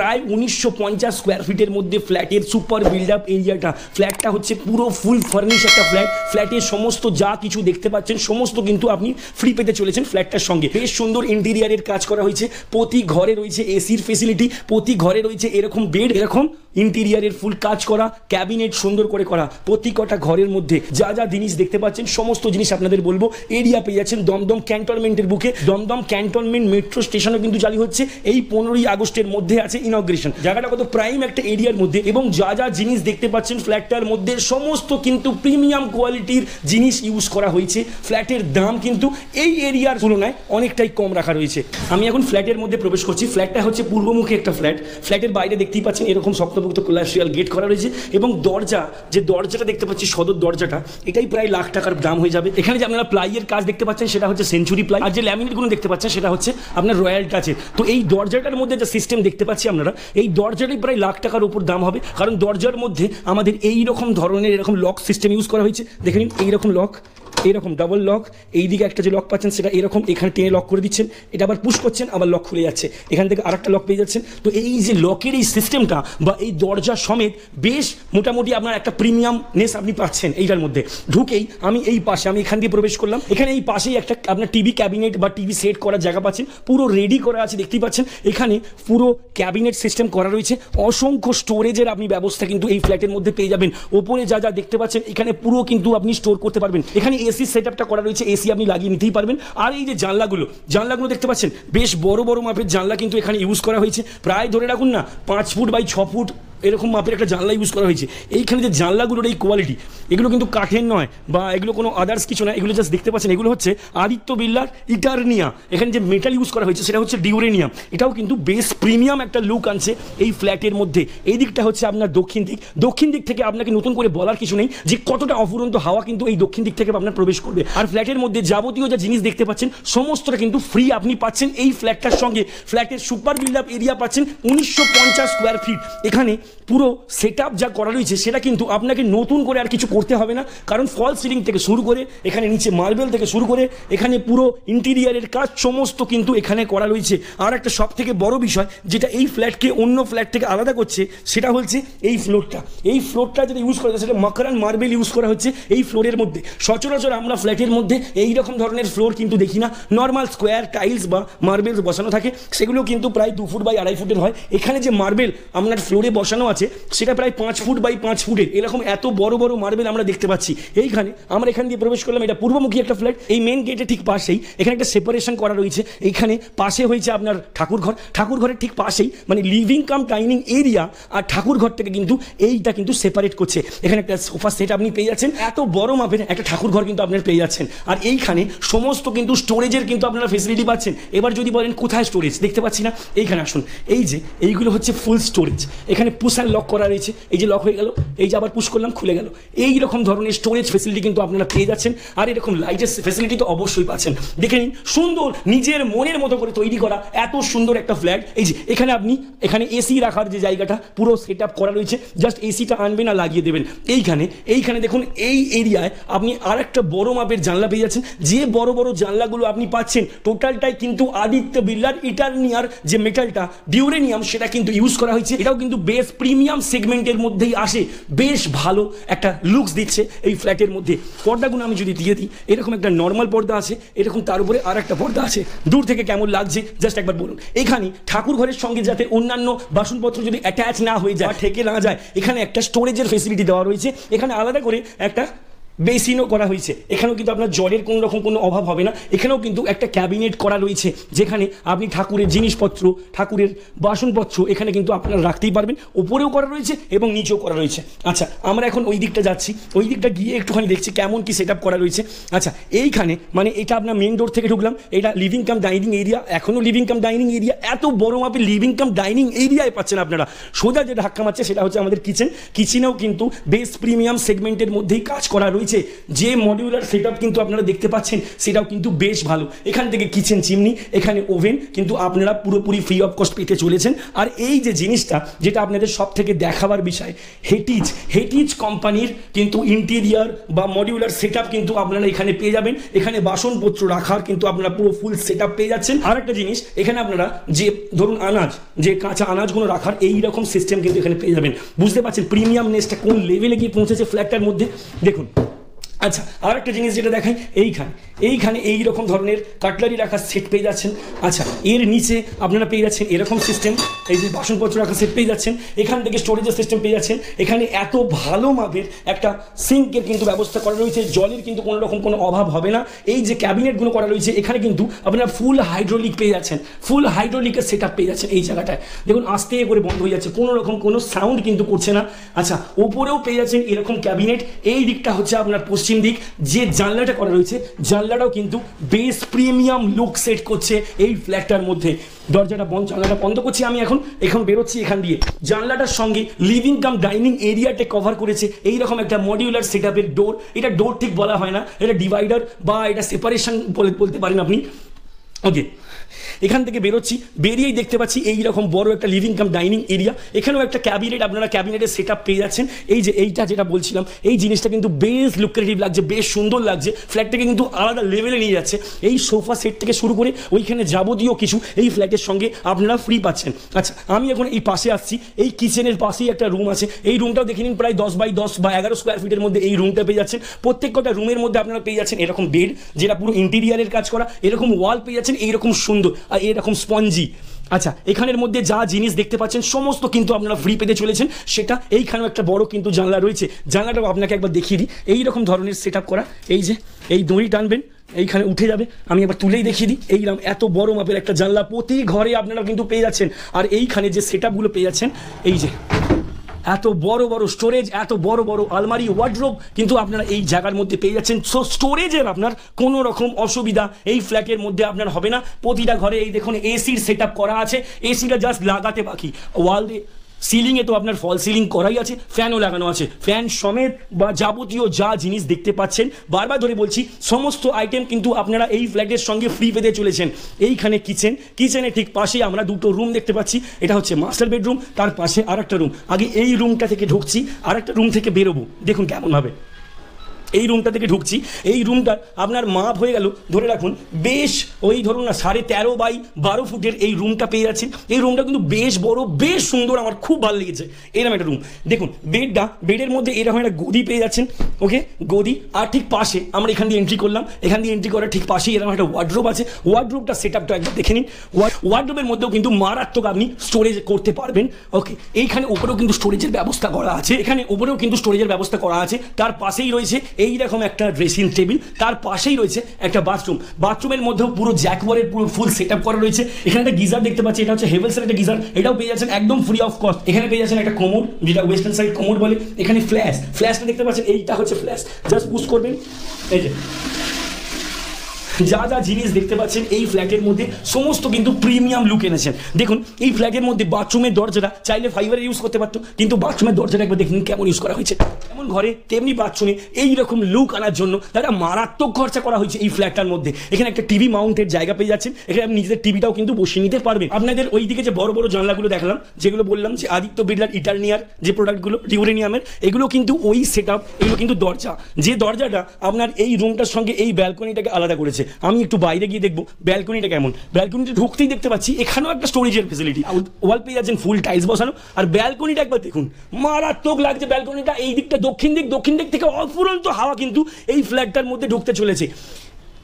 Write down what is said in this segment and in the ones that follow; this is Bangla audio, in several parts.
প্রায় 1950 স্কোয়ার ফিটের মধ্যে ফ্ল্যাটের সুপার বিল্ড আপ এরিয়াটা। ফ্ল্যাটটা হচ্ছে পুরো ফুল ফার্নিশ একটা ফ্ল্যাট। ফ্ল্যাটের সমস্ত যা কিছু দেখতে পাচ্ছেন সমস্ত কিন্তু আপনি ফ্রি পেতে চলেছেন ফ্ল্যাটটার সঙ্গে। বেশ সুন্দর ইন্টেরিয়ারের কাজ করা হয়েছে, প্রতি ঘরে রয়েছে এসির ফেসিলিটি, প্রতি ঘরে রয়েছে এরকম বেড, এরকম ইন্টেরিয়ারের ফুল কাজ করা, ক্যাবিনেট সুন্দর করে করা। প্রতি কটা ঘরের মধ্যে যা যা জিনিস দেখতে পাচ্ছেন সমস্ত জিনিস আপনাদের বলবো। এরিয়া পেয়ে যাচ্ছেন দমদম ক্যান্টনমেন্টের বুকে। দমদম ক্যান্টনমেন্ট মেট্রো স্টেশনও কিন্তু চালু হচ্ছে, এই 15ই আগস্টের মধ্যে আছে ইনগ্রেশন। জায়গাটা কত প্রাইম একটা এরিয়ার মধ্যে, এবং যা যা জিনিস দেখতে পাচ্ছেন ফ্ল্যাটটার মধ্যে সমস্ত কিন্তু প্রিমিয়াম কোয়ালিটির জিনিস ইউজ করা হয়েছে। ফ্ল্যাটের দাম কিন্তু এই এরিয়ার তুলনায় অনেকটাই কম রাখা রয়েছে। আমি এখন ফ্ল্যাটের মধ্যে প্রবেশ করছি। ফ্ল্যাটটা হচ্ছে পূর্বমুখী একটা ফ্ল্যাট। ফ্ল্যাটের বাইরে দেখতেই পাচ্ছেন এরকম শক্তপোক্ত কোলাশিয়াল গেট করা রয়েছে, এবং দরজা, যে দরজাটা দেখতে পাচ্ছি সদর দরজাটা, এটাই প্রায় লাখ টাকার দাম হয়ে যাবে। এখানে যে আপনারা প্লাইয়ের কাজ দেখতে পাচ্ছেন সেটা হচ্ছে সেঞ্চুরি প্লাই, আর যে ল্যামিনেটগুলো দেখতে পাচ্ছেন সেটা হচ্ছে আপনার রয়্যাল টাচের। তো এই দরজাটার মধ্যে যে সিস্টেম দেখতে পাচ্ছি আপনারা, এই দরজাটাই প্রায় লাখ টাকার উপর দাম হবে, কারণ দরজার মধ্যে আমাদের এই রকম ধরনের এরকম লক সিস্টেম ইউজ করা হয়েছে। দেখে নিন এইরকম লক, এইরকম ডাবল লক, এইদিকে একটা যে লক পাচ্ছেন সেটা এরকম এখানে টেনে লক করে দিচ্ছেন, এটা আবার পুশ করছেন আবার লক খুলে যাচ্ছে, এখান থেকে আরেকটা লক পেয়ে যাচ্ছেন। তো এই যে লকের এই সিস্টেমটা বা এই দরজা সমেত বেশ মোটামুটি আপনার একটা প্রিমিয়ামনেস আপনি পাচ্ছেন। এইটার মধ্যে ঢুকেই আমি এই পাশে, আমি এখান দিয়ে প্রবেশ করলাম, এখানে এই পাশেই একটা আপনার টিভি ক্যাবিনেট বা টিভি সেট করার জায়গা পাচ্ছেন, পুরো রেডি করা আছে দেখতেই পাচ্ছেন। এখানে পুরো ক্যাবিনেট সিস্টেম করা রয়েছে, অসংখ্য স্টোরেজের আপনি ব্যবস্থা কিন্তু এই ফ্ল্যাটের মধ্যে পেয়ে যাবেন। ওপরে যা যা দেখতে পাচ্ছেন এখানে পুরো কিন্তু আপনি স্টোর করতে পারবেন। এখানে এসি সেটআপটা করা রয়েছে, এসি আপনি লাগিয়ে নিতেই পারবেন। আর এই যে জানলাগুলো দেখতে পাচ্ছেন বেশ বড় বড় মাপের জানলা কিন্তু এখানে ইউজ করা হয়েছে। প্রায় ধরে রাখুন না 5 ফুট বাই 6 ফুট এরকম মাপের একটা জানলা ইউজ করা হয়েছে। এইখানে যে জানলাগুলোর এই কোয়ালিটি, এগুলো কিন্তু কাঠের নয় বা এগুলো কোনো আদার্স কিছু না, এগুলো জাস্ট দেখতে পাচ্ছেন এগুলো হচ্ছে আদিত্য বিড়লার ইটারনিয়া। এখানে যে মেটাল ইউজ করা হয়েছে সেটা হচ্ছে ডিউরেনিয়াম। এটাও কিন্তু বেশ প্রিমিয়াম একটা লুক আনছে এই ফ্ল্যাটের মধ্যে। এই দিকটা হচ্ছে আপনার দক্ষিণ দিক থেকে আপনাকে নতুন করে বলার কিছু নেই যে কতটা অফুরন্ত হাওয়া কিন্তু এই দক্ষিণ দিক থেকে আপনার প্রবেশ করবে। আর ফ্ল্যাটের মধ্যে যাবতীয় যা জিনিস দেখতে পাচ্ছেন সমস্তটা কিন্তু ফ্রি আপনি পাচ্ছেন এই ফ্ল্যাটটার সঙ্গে। ফ্ল্যাটের সুপার বিল্ড আপ এরিয়া পাচ্ছেন 1950 স্কোয়ার ফিট। এখানে পুরো সেটআপ যা করা রয়েছে সেটা কিন্তু আপনাকে নতুন করে আর কিছু করতে হবে না, কারণ ফল সিলিং থেকে শুরু করে এখানে নিচে মার্বেল থেকে শুরু করে এখানে পুরো ইন্টেরিয়ারের কাজ সমস্ত কিন্তু এখানে করা রয়েছে। আর একটা সব থেকে বড় বিষয় যেটা এই ফ্ল্যাটকে অন্য ফ্ল্যাট থেকে আলাদা করছে সেটা হচ্ছে এই ফ্লোরটা যেটা ইউজ করা হচ্ছে সেটা মাকারান মার্বেল ইউজ করা হচ্ছে এই ফ্লোরের মধ্যে। সচরাচর আমরা ফ্ল্যাটের মধ্যে এই রকম ধরনের ফ্লোর কিন্তু দেখি না, নর্মাল স্কোয়ার টাইলস বা মার্বেল বসানো থাকে, সেগুলো কিন্তু প্রায় 2 ফুট বাই 2.5 ফুটের হয়। এখানে যে মার্বেল আপনার ফ্লোরে বসানো আছে সেটা প্রায় 5 ফুট বাই 5 ফুটের, এরকম এত বড় বড় মার্বেল আমরা দেখতে পাচ্ছি। এইখানে আমরা এখান দিয়ে প্রবেশ করলাম, এটা পূর্বমুখী একটা ফ্ল্যাট। এই মেন গেটের ঠিক পাশেই এখানে একটা সেপারেশন করা রয়েছে। এইখানে পাশে হয়েছে আপনার ঠাকুরঘরের ঠিক পাশেই মানে লিভিং কাম ডাইনিং এরিয়া, আর ঠাকুরঘর থেকে কিন্তু এইটা কিন্তু সেপারেট করছে। এখানে একটা সোফা সেট আপনি পেয়ে যাচ্ছেন, এত বড় মাপের একটা ঠাকুরঘর কিন্তু আপনার পেয়ে যাচ্ছেন। আর এইখানে সমস্ত কিন্তু স্টোরেজের কিন্তু আপনারা ফেসিলিটি পাচ্ছেন। এবার যদি বলেন কোথায় স্টোরেজ দেখতে পাচ্ছি না, এইখানে আসুন। এই যে এইগুলো হচ্ছে ফুল স্টোরেজ, এখানে পুশ অ্যান্ড লক করা রয়েছে, এই যে লক হয়ে গেল, এই যে আবার পুশ করলাম খুলে গেল। এই রকম ধরনের স্টোরেজ ফেসিলিটি কিন্তু আপনারা পেয়ে যাচ্ছেন। আর এরকম লাইটের ফেসিলিটি তো অবশ্যই পাচ্ছেন। দেখে নিন সুন্দর নিজের মনের মতো করে তৈরি করা এত সুন্দর একটা ফ্ল্যাট। এই যে এখানে এখানে এসি রাখার যে জায়গাটা পুরো সেট আপ করা রয়েছে, জাস্ট এসিটা আনবেন আর লাগিয়ে দেবেন। এইখানে দেখুন এই এরিয়ায় আপনি আর একটা বড় মাপের জানলা পেয়ে যাচ্ছেন। যে বড় বড় জানলাগুলো আপনি পাচ্ছেন টোটালটাই কিন্তু আদিত্য বিড়লার ইটারনিয়ার যে মেটালটা ডিউরেনিয়াম সেটা কিন্তু ইউজ করা হয়েছে। এটাও কিন্তু বেশ প্রিমিয়াম সেগমেন্টের মধ্যেই আসে, বেশ ভালো একটা লুকস দিচ্ছে এই ফ্ল্যাটের মধ্যে। পর্দাগুলো আমি যদি দিয়ে দিই, এরকম একটা নর্মাল পর্দা আছে, এরকম তার উপরে আর একটা পর্দা আছে। দূর থেকে কেমন লাগছে জাস্ট একবার বলুন। এখানে ঠাকুর ঘরের সঙ্গে যাতে অন্যান্য বাসনপত্র যদি অ্যাটাচ না হয়ে যায়, ঠেকে না যায়, এখানে একটা স্টোরেজের ফেসিলিটি দেওয়া রয়েছে। এখানে আলাদা করে একটা বেসিনও করা হয়েছে, এখানেও কিন্তু আপনার জলের কোনো রকম কোনো অভাব হবে না। এখানেও কিন্তু একটা ক্যাবিনেট করা রয়েছে যেখানে আপনি ঠাকুরের জিনিসপত্র, ঠাকুরের বাসনপত্র এখানে কিন্তু আপনারা রাখতেই পারবেন। উপরেও করা রয়েছে এবং নিচেও করা রয়েছে। আচ্ছা, আমরা এখন ওই দিকটা যাচ্ছি, ওই দিকটা গিয়ে একটুখানি দেখছি কেমন কি সেট আপ করা রয়েছে। আচ্ছা, এইখানে মানে এটা আপনার মেন ডোর থেকে ঢুকলাম, এটা লিভিং কাম ডাইনিং এরিয়া, এখনও লিভিং কাম ডাইনিং এরিয়া, এত বড় মাপের লিভিং কাম ডাইনিং এরিয়ায় পাচ্ছেন আপনারা। সোজা যে ধাক্কা মারছে সেটা হচ্ছে আমাদের কিচেনেও কিন্তু বেশ প্রিমিয়াম সেগমেন্টের মধ্যেই কাজ করা রয়েছে। রয়েছে, যে মডিউলার সেটআপ কিন্তু আপনারা দেখতে পাচ্ছেন সেটাও কিন্তু বেশ ভালো। এখান থেকে কিচেন চিমনি, এখানে ওভেন কিন্তু আপনারা পুরোপুরি ফ্রি অফ কস্ট পেতে চলেছেন। আর এই যে জিনিসটা যেটা আপনাদের সব থেকে দেখাবার বিষয়, হেটিজ কোম্পানির কিন্তু ইন্টেরিয়ার বা মডিউলার সেটআপ কিন্তু আপনারা এখানে পেয়ে যাবেন। এখানে বাসনপত্র রাখার কিন্তু আপনারা পুরো ফুল সেটআপ পেয়ে যাচ্ছেন। আর একটা জিনিস, এখানে আপনারা যে ধরুন যে কাঁচা আনাজগুলো রাখার এইরকম সিস্টেম কিন্তু এখানে পেয়ে যাবেন। বুঝতে পারছেন প্রিমিয়ামনেসটা কোন লেভেলে গিয়ে পৌঁছেছে ফ্ল্যাটটার মধ্যে, দেখুন। আচ্ছা, আর একটা জিনিস যেটা দেখাই, এইখানে এইরকম ধরনের কাটলারি রাখার সেট পেয়ে যাচ্ছেন। আচ্ছা, এর নিচে আপনারা পেয়ে যাচ্ছেন এরকম সিস্টেম, এই যে বাসনপত্র রাখার সেট পেয়ে যাচ্ছেন। এখান থেকে স্টোরেজের সিস্টেম পেয়ে যাচ্ছেন। এখানে এত ভালো মাপের একটা সিঙ্কের কিন্তু ব্যবস্থা করা রয়েছে, জলের কিন্তু কোনো রকম কোনো অভাব হবে না। এই যে ক্যাবিনেটগুলো করা রয়েছে, এখানে কিন্তু আপনারা ফুল হাইড্রোলিক পেয়ে যাচ্ছেন, ফুল হাইড্রোলিকের সেট আপ পেয়ে যাচ্ছেন। এই জায়গাটায় দেখুন আস্তে করে বন্ধ হয়ে যাচ্ছে, কোনো রকম কোনো সাউন্ড কিন্তু করছে না। আচ্ছা, ওপরেও পেয়ে যাচ্ছেন এরকম ক্যাবিনেট। এই দিকটা হচ্ছে আপনার পশ্চিম দিক, যে জানলাটা করা রয়েছে জানলাটাও কিন্তু বেশ প্রিমিয়াম লুক সেট করছে এই ফ্ল্যাটটার মধ্যে। জানলাটা বন্ধ করছি আমি, এখন বেরোচ্ছি এখান দিয়ে। জানলাটার সঙ্গে লিভিং কাম ডাইনিং এরিয়াটা কভার করেছে এইরকম একটা মডিউলার সেটআপের ডোর। এটা ডোর ঠিক বলা হয় না, এটা ডিভাইডার বা এটা সেপারেশন বলতে পারেন আপনি। ওকে, এখান থেকে বেরোচ্ছি, বেরিয়েই দেখতে পাচ্ছি এইরকম বড় একটা লিভিং কাম ডাইনিং এরিয়া। এখানেও একটা ক্যাবিনেট, আপনারা ক্যাবিনেটের সেট আপ পেয়ে যাচ্ছেন। এই যে এইটা যেটা বলছিলাম, এই জিনিসটা কিন্তু বেশ লুক্রেটিভ লাগছে, বেশ সুন্দর লাগছে, ফ্ল্যাটটাকে কিন্তু আলাদা লেভেলে নিয়ে যাচ্ছে। এই সোফা সেট থেকে শুরু করে ওইখানে যাবতীয় কিছু এই ফ্ল্যাটের সঙ্গে আপনারা ফ্রি পাচ্ছেন। আচ্ছা, আমি এখন এই পাশে আসছি, এই কিচেনের পাশেই একটা রুম আছে। এই রুমটাও দেখে নিন, প্রায় 10 বাই 10 বা 11 স্কোয়ার ফিটের মধ্যে এই রুমটা পেয়ে যাচ্ছেন। প্রত্যেক কটা রুমের মধ্যে আপনারা পেয়ে যাচ্ছেন এরকম বেড, যেটা পুরো ইন্টেরিয়ারের কাজ করা, এরকম ওয়াল পেয়ে যাচ্ছেন এইরকম সুন্দর, আর এরকম স্পঞ্জি। আচ্ছা, এখানের মধ্যে যা জিনিস দেখতে পাচ্ছেন সমস্ত কিন্তু আপনারা ফ্রি পেতে চলেছেন। সেটা এইখানেও একটা বড় কিন্তু জানলা রয়েছে, জানলাটাও আপনাকে একবার দেখিয়ে দিই। এইরকম ধরনের সেট আপ করা, এই যে এই দড়ি টানবেন এইখানে উঠে যাবে, আমি এবার তুলেই দেখিয়ে দিই। এইরকম এত বড় মাপের একটা জানলা প্রতি ঘরে আপনারা কিন্তু পেয়ে যাচ্ছেন। আর এইখানে যে সেট আপগুলো পেয়ে যাচ্ছেন, এই যে এত বড় বড় স্টোরেজ, এত বড় বড় আলমারি, ওয়ার্ড্রোব কিন্তু আপনারা এই জায়গার মধ্যে পেয়ে যাচ্ছেন। সো স্টোরেজের আপনার কোনো রকম অসুবিধা এই ফ্ল্যাটের মধ্যে আপনার হবে না। প্রতিটা ঘরে এই দেখুন এসির সেট আপ করা আছে, এসিটা জাস্ট লাগাতে বাকি। ওয়াল দিয়ে সিলিংয়ে তো আপনার ফল সিলিং করাই আছে, ফ্যানও লাগানো আছে, ফ্যান সমেত বা যাবতীয় যা জিনিস দেখতে পাচ্ছেন, বারবার ধরে বলছি সমস্ত আইটেম কিন্তু আপনারা এই ফ্ল্যাটের সঙ্গে ফ্রি পেতে চলেছেন। এইখানে কিচেনের ঠিক পাশেই আমরা দুটো রুম দেখতে পাচ্ছি। এটা হচ্ছে মাস্টার বেডরুম, তার পাশে আর একটা রুম। আগে এই রুমটা থেকে ঢুকছি, আর একটা রুম থেকে বেরোবো, দেখুন কেমনভাবে এই রুমটা থেকে ঢুকছি। এই রুমটার আপনার মাপ হয়ে গেল ধরে রাখুন বেশ ওই ধরুন না 13.5 বাই 12 ফুটের এই রুমটা পেয়ে যাচ্ছেন। এই রুমটা কিন্তু বেশ বড়, বেশ সুন্দর, আমার খুব ভালো লেগেছে এরকম একটা রুম। দেখুন বেডের মধ্যে এরকম একটা গদি পেয়ে যাচ্ছেন। ওকে, গদি, আর ঠিক পাশে আমরা এখান দিয়ে এন্ট্রি করলাম, এখান দিয়ে এন্ট্রি করার ঠিক পাশেই এরকম একটা ওয়ার্ড্রোব আছে। ওয়ার্ড্রোবটা সেট আপটা একবার দেখে নিন। ওয়ার্ড্রোবের মধ্যেও কিন্তু মারাত্মক আপনি স্টোরেজ করতে পারবেন। ওকে, এইখানে ওপরেও কিন্তু স্টোরেজের ব্যবস্থা করা আছে, এখানে ওপরেও কিন্তু স্টোরেজের ব্যবস্থা করা আছে। তার পাশেই রয়েছে এইরকম একটা ড্রেসিং টেবিল, তার পাশেই রয়েছে একটা বাথরুমের মধ্যেও পুরো জ্যাকওয়ারের পুরো ফুল সেট আপ করা রয়েছে। এখানে একটা গিজার দেখতে পাচ্ছি, এটা হচ্ছে হেভেলসের একটা গিজার, এটাও পেয়ে যাচ্ছেন একদম ফ্রি অফ কস্ট। এখানে পেয়ে যাচ্ছেন একটা কোমোড, যেটা ওয়েস্টার্ন সাইড কোমোড বলে। এখানে ফ্ল্যাশটা দেখতে পাচ্ছেন, এইটা হচ্ছে ফ্ল্যাশ, জাস্ট পুশ করবেন। এই যে যা যা জিনিস দেখতে পাচ্ছেন এই ফ্ল্যাটের মধ্যে সমস্ত কিন্তু প্রিমিয়াম লুক এনেছেন। দেখুন এই ফ্ল্যাটের মধ্যে বাথরুমের দরজাটা চাইলে ফাইবারের ইউজ করতে পারতো, কিন্তু বাথরুমের দরজাটা একবার দেখুন কেমন ইউজ করা হয়েছে। যেমন ঘরে তেমনি বাথরুমে এইরকম লুক আনার জন্য তারা মারাত্মক খরচা করা হয়েছে এই ফ্ল্যাটটার মধ্যে। এখানে একটা টিভি মাউন্টের জায়গা পেয়ে যাচ্ছেন, এখানে আপনি নিজেদের টিভিটাও কিন্তু বসিয়ে নিতে পারবেন। আপনাদের ওই দিকে যে বড় বড় জানলাগুলো দেখালাম, যেগুলো বললাম যে আদিত্য বিড়লার ইটারনিয়ার যে প্রোডাক্টগুলো ডিউরেনিয়ামের, এগুলো কিন্তু ওই সেট আপ, এগুলো কিন্তু দরজা, যে দরজাটা আপনার এই রুমটার সঙ্গে এই ব্যালকনিটাকে আলাদা করেছে। আমি একটু বাইরে গিয়ে দেখবো ব্যালকনিটা কেমন। ব্যালকনিতে ঢুকতেই দেখতে পাচ্ছি এখানেও একটা স্টোরেজের ফেসিলিটি, ওয়াল পেয়ে যাচ্ছেন ফুল টাইলস বসানো। আর ব্যালকনিটা একবার দেখুন, মারাত্মক লাগছে ব্যালকনিটা। এই দিকটা দক্ষিণ দিক থেকে অফুরন্ত হাওয়া কিন্তু এই ফ্ল্যাটটার মধ্যে ঢুকতে চলেছে।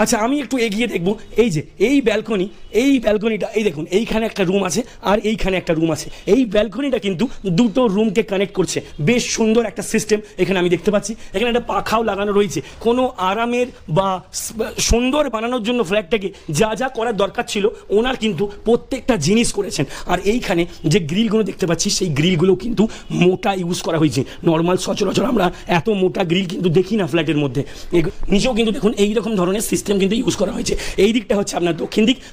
আচ্ছা, আমি একটু এগিয়ে দেখবো, এই যে এই ব্যালকনিটা এই দেখুন, এইখানে একটা রুম আছে আর এইখানে একটা রুম আছে। এই ব্যালকনিটা কিন্তু দুটো রুমকে কানেক্ট করছে, বেশ সুন্দর একটা সিস্টেম এখানে আমি দেখতে পাচ্ছি। এখানে একটা পাখাও লাগানো রয়েছে। কোনো আরামের বা সুন্দর বানানোর জন্য ফ্ল্যাটটাকে যা যা করার দরকার ছিল ওনার কিন্তু প্রত্যেকটা জিনিস করেছেন। আর এইখানে যে গ্রিলগুলো দেখতে পাচ্ছি সেই গ্রিলগুলো কিন্তু মোটা ইউজ করা হয়েছে। নর্মাল সচরাচর আমরা এত মোটা গ্রিল কিন্তু দেখি না ফ্ল্যাটের মধ্যে। নিচেও কিন্তু দেখুন এইরকম ধরনের সিস্টেম সিস্টেম কিন্তু ইউজ করা হয়েছে। এই দিকটা হচ্ছে আপনার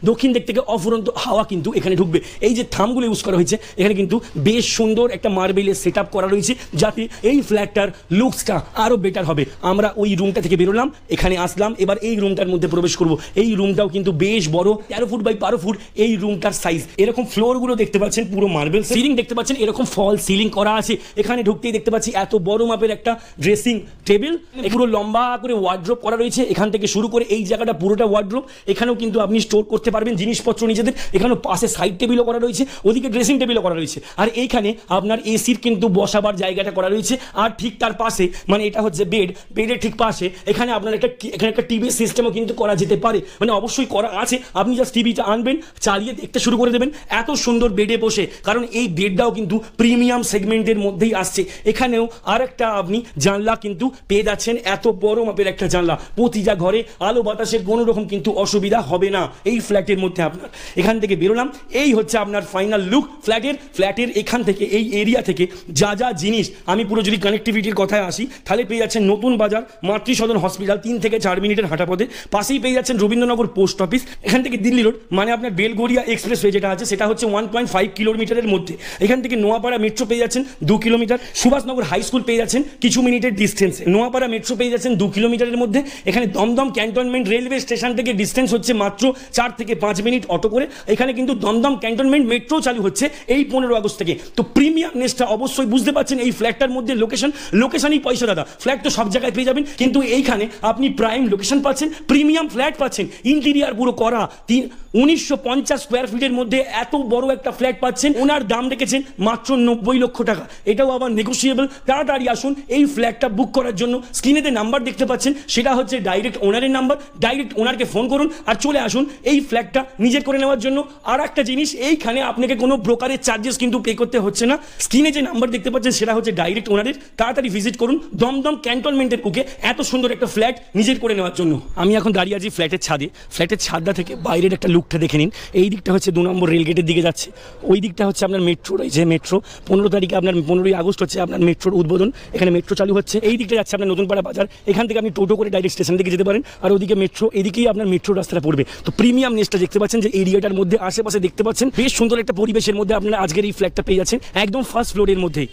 দক্ষিণ দিক থেকে অফুরন্ত হাওয়া কিন্তু এখানে ঢুকবে। এই যে থামগুলো ইউজ করা হয়েছে এখানে কিন্তু বেশ সুন্দর একটা মার্বেলের সেট আপ করা রয়েছে, যাতে এই ফ্ল্যাটটার লুকসটা আরও বেটার হবে। আমরা ওই রুমটা থেকে বেরোলাম, এখানে আসলাম, এবার এই রুমটার মধ্যে প্রবেশ করব। এই রুমটাও কিন্তু বেশ বড়, 13 ফুট বাই 12 ফুট এই রুমটার সাইজ। এরকম ফ্লোরগুলো দেখতে পাচ্ছেন পুরো মার্বেল, সিলিং দেখতে পাচ্ছেন এরকম ফল সিলিং করা আছে। এখানে ঢুকতেই দেখতে পাচ্ছি এত বড় মাপের একটা ড্রেসিং টেবিল, পুরো লম্বা করে ওয়ার্ড্রোব করা রয়েছে। এখান থেকে শুরু করে এই জায়গাটা পুরোটা ওয়ার্ড্রোব, এখানেও কিন্তু আপনি স্টোর করতে পারবেন জিনিসপত্র নিজেদের। এখানেও পাশে সাইড টেবিলও করা রয়েছে, ওদিকে ড্রেসিং টেবিলও করা রয়েছে, আর এইখানে আপনার এসির কিন্তু বসাবার জায়গাটা করা রয়েছে। আর ঠিক তার পাশে মানে এটা হচ্ছে বেডের ঠিক পাশে এখানে আপনার একটা টিভি সিস্টেমও কিন্তু করা যেতে পারে, মানে অবশ্যই করা আছে। আপনি জাস্ট টিভিটা আনবেন, চালিয়ে দেখতে শুরু করে দেবেন এত সুন্দর বেডে বসে, কারণ এই বেডটাও কিন্তু প্রিমিয়াম সেগমেন্টের মধ্যেই আসছে। এখানেও আর একটা আপনি জানলা কিন্তু পেয়ে যাচ্ছেন, এত বড় মাপের একটা জানলা, প্রতিটা ঘরে আলো বাতাসের কোনো রকম কিন্তু অসুবিধা হবে না এই ফ্ল্যাটের মধ্যে। আপনার এখান থেকে বেরোলাম, এই হচ্ছে আপনার ফাইনাল লুক ফ্ল্যাটের এখান থেকে এই এরিয়া থেকে যা জিনিস আমি পুরো যদি কানেক্টিভিটির কথায় আসি তাহলে পেয়ে যাচ্ছেন নতুন বাজার মাতৃসদন হসপিটাল 3 থেকে 4 মিনিটের হাঁটা পথে, পাশেই পেয়ে যাচ্ছেন রবীন্দ্রনগর পোস্ট অফিস। এখান থেকে দিল্লি রোড মানে আপনার বেলগড়িয়া এক্সপ্রেসওয়ে যেটা আছে সেটা হচ্ছে 1.5 কিলোমিটারের মধ্যে। এখান থেকে নোয়াপাড়া মেট্রো পেয়ে যাচ্ছেন 2 কিলোমিটার, সুভাষনগর হাই স্কুল পেয়ে যাচ্ছেন কিছু মিনিটের ডিস্টেন্সে, নোয়াপাড়া মেট্রো পেয়ে যাচ্ছেন 2 কিলোমিটারের মধ্যে। এখানে দমদম ক্যান্টনমেন্ট রেলওয়ে স্টেশন থেকে ডিস্টেন্স হচ্ছে মাত্র 4 থেকে 5 মিনিট অটো করে। এখানে কিন্তু দমদম ক্যান্টনমেন্ট মেট্রো চালু হচ্ছে এই 15 আগস্ট থেকে। তো প্রিমিয়ামনেসটা অবশ্যই বুঝতে পারছেন এই ফ্ল্যাটটার মধ্যে। লোকেশনই পয়সা দাদা, ফ্ল্যাট তো সব জায়গায় পেয়ে যাবেন, কিন্তু এইখানে আপনি প্রাইম লোকেশন পাচ্ছেন, প্রিমিয়াম ফ্ল্যাট পাচ্ছেন, ইন্টেরিয়ার পুরো করা 1950 স্কোয়ার ফিটের মধ্যে এত বড় একটা ফ্ল্যাট পাচ্ছেন। ওনার দাম রেখেছেন মাত্র 90 লক্ষ টাকা, এটাও আবার নেগোসিয়েবল। তাড়াতাড়ি আসুন এই ফ্ল্যাটটা বুক করার জন্য। স্ক্রিনেতে নাম্বার দেখতে পাচ্ছেন, সেটা হচ্ছে ডাইরেক্ট ওনারের নাম্বার, ডাইরেক্ট ওনারকে ফোন করুন আর চলে আসুন এই ফ্ল্যাটটা নিজের করে নেওয়ার জন্য। আর একটা জিনিস, এইখানে আপনাকে কোনো ব্রোকারের চার্জেস কিন্তু পে করতে হচ্ছে না। স্ক্রিনে যে নাম্বার দেখতে পাচ্ছেন সেটা হচ্ছে ডাইরেক্ট ওনারের। তাড়াতাড়ি ভিজিট করুন দমদম ক্যান্টনমেন্টের বুকে এত সুন্দর একটা ফ্ল্যাট নিজের করে নেওয়ার জন্য। আমি এখন দাঁড়িয়ে আছি ফ্ল্যাটের ছাদে। ফ্ল্যাটের ছাদটা থেকে বাইরের একটা লুকটা দেখে নিন। এই দিকটা হচ্ছে 2 নম্বর রেলগেটের দিকে যাচ্ছে, ওই দিকটা হচ্ছে আপনার মেট্রো রয়েছে। মেট্রো 15 তারিখে আপনার 15ই আগস্ট হচ্ছে আপনার মেট্রোর উদ্বোধন, এখানে মেট্রো চালু হচ্ছে। এই দিকটা যাচ্ছে আপনার নতুনপাড়া বাজার, এখান থেকে আপনি টোটো করে ডাইরেক্ট স্টেশন থেকে যেতে পারেন, আর ওদিকে মেট্রো, এদিকেই আপনার মেট্রো রাস্তাটা পড়বে। তো প্রিমিয়াম নেসটা দেখতে পাচ্ছেন যে এরিয়াটার মধ্যে আশেপাশে দেখতে পাচ্ছেন বেশ সুন্দর একটা পরিবেশের মধ্যে আপনারা আজকের এই ফ্ল্যাটটা পেয়ে যাচ্ছেন একদম ফার্স্ট ফ্লোরের মধ্যেই।